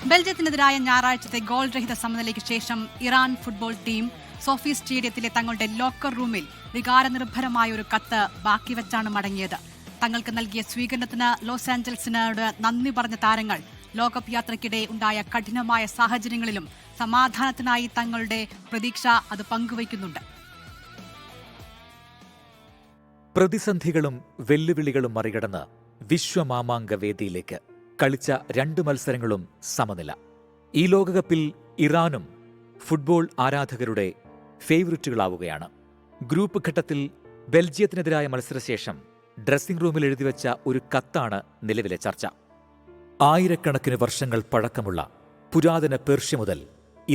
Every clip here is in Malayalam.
ബെൽജിയത്തിനെതിരായ ഞായറാഴ്ചത്തെ ഗോൾ രഹിത സമനിലയ്ക്ക് ശേഷം ഇറാൻ ഫുട്ബോൾ ടീം സോഫി സ്റ്റേഡിയത്തിലെ തങ്ങളുടെ ലോക്കർ റൂമിൽ വികാരനിർഭരമായ ഒരു കത്ത് ബാക്കി വെച്ചാണ് മടങ്ങിയത്. തങ്ങൾക്ക് നൽകിയ സ്വീകരണത്തിന് ലോസ് ആഞ്ചൽസിനോട് നന്ദി പറഞ്ഞ താരങ്ങൾ ലോകകപ്പ് യാത്രയ്ക്കിടെ ഉണ്ടായ കഠിനമായ സാഹചര്യങ്ങളിലും സമാധാനത്തിനായി തങ്ങളുടെ പ്രതീക്ഷ അത് പങ്കുവയ്ക്കുന്നുണ്ട്. പ്രതിസന്ധികളും വെല്ലുവിളികളും മറികടന്ന് വിശ്വമാമാങ്ക വേദിയിലേക്ക് കളിച്ച 2 മത്സരങ്ങളും സമനില. ഈ ലോകകപ്പിൽ ഇറാനും ഫുട്ബോൾ ആരാധകരുടെ ഫേവറിറ്റുകളാവുകയാണ്. ഗ്രൂപ്പ് ഘട്ടത്തിൽ ബെൽജിയത്തിനെതിരായ മത്സരശേഷം ഡ്രസ്സിംഗ് റൂമിൽ എഴുതിവെച്ച ഒരു കത്താണ് നിലവിലെ ചർച്ച. ആയിരക്കണക്കിന് വർഷങ്ങൾ പഴക്കമുള്ള പുരാതന പേർഷ്യ മുതൽ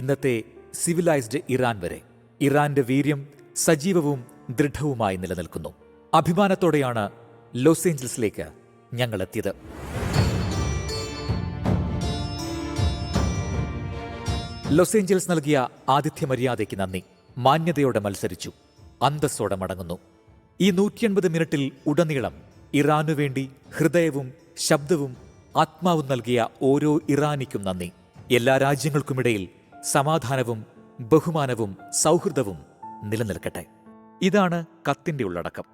ഇന്നത്തെ സിവിലൈസ്ഡ് ഇറാൻ വരെ ഇറാന്റെ വീര്യം സജീവവും ദൃഢവുമായി നിലനിൽക്കുന്നു. അഭിമാനത്തോടെയാണ് ലോസ് ഏഞ്ചൽസിലേക്ക് ഞങ്ങളെത്തിയത്. ലോസ് ഏഞ്ചൽസ് നൽകിയ ആതിഥ്യ മര്യാദയ്ക്ക് നന്ദി. മാന്യതയോടെ മത്സരിച്ചു, അന്തസ്സോടെ മടങ്ങുന്നു. ഈ 180 മിനിറ്റിൽ ഉടനീളം ഇറാനുവേണ്ടി ഹൃദയവും ശബ്ദവും ആത്മാവും നൽകിയ ഓരോ ഇറാനിക്കും നന്ദി. എല്ലാ രാജ്യങ്ങൾക്കുമിടയിൽ സമാധാനവും ബഹുമാനവും സൗഹൃദവും നിലനിൽക്കട്ടെ. ഇതാണ് കത്തിന്റെ ഉള്ളടക്കം.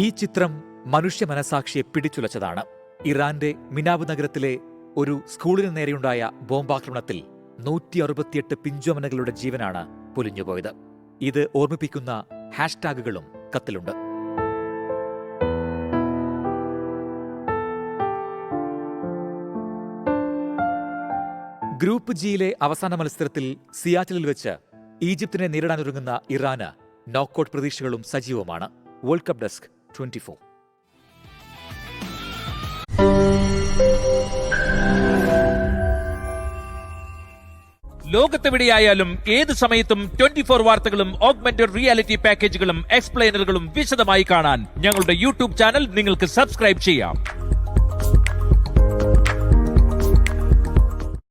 ഈ ചിത്രം മനുഷ്യ മനസാക്ഷിയെ പിടിച്ചുലച്ചതാണ്. ഇറാന്റെ മിനാബ് നഗരത്തിലെ ഒരു സ്കൂളിന് നേരെയുണ്ടായ ബോംബാക്രമണത്തിൽ 168 പിഞ്ചോമനകളുടെ ജീവനാണ് പൊലിഞ്ഞുപോയത്. ഇത് ഓർമ്മിപ്പിക്കുന്ന ഹാഷ്ടാഗുകളും കത്തിലുണ്ട്. ഗ്രൂപ്പ് ജിയിലെ അവസാന മത്സരത്തിൽ സിയാറ്റിലിൽ വെച്ച് ഈജിപ്തിനെ നേരിടാനൊരുങ്ങുന്ന ഇറാന് നോക്കൌട്ട് പ്രതീക്ഷകളും സജീവമാണ്. World cup desk 24. ലോകത്തെവിടെയായാലും ഏത് സമയത്തും 24 വാർത്തകളും ഓഗ്മെന്റഡ് റിയാലിറ്റി പാക്കേജുകളും എക്സ്പ്ലെയിനറുകളും വിശദമായി കാണാൻ ഞങ്ങളുടെ യൂട്യൂബ് ചാനൽ നിങ്ങൾക്ക് സബ്സ്ക്രൈബ് ചെയ്യാം.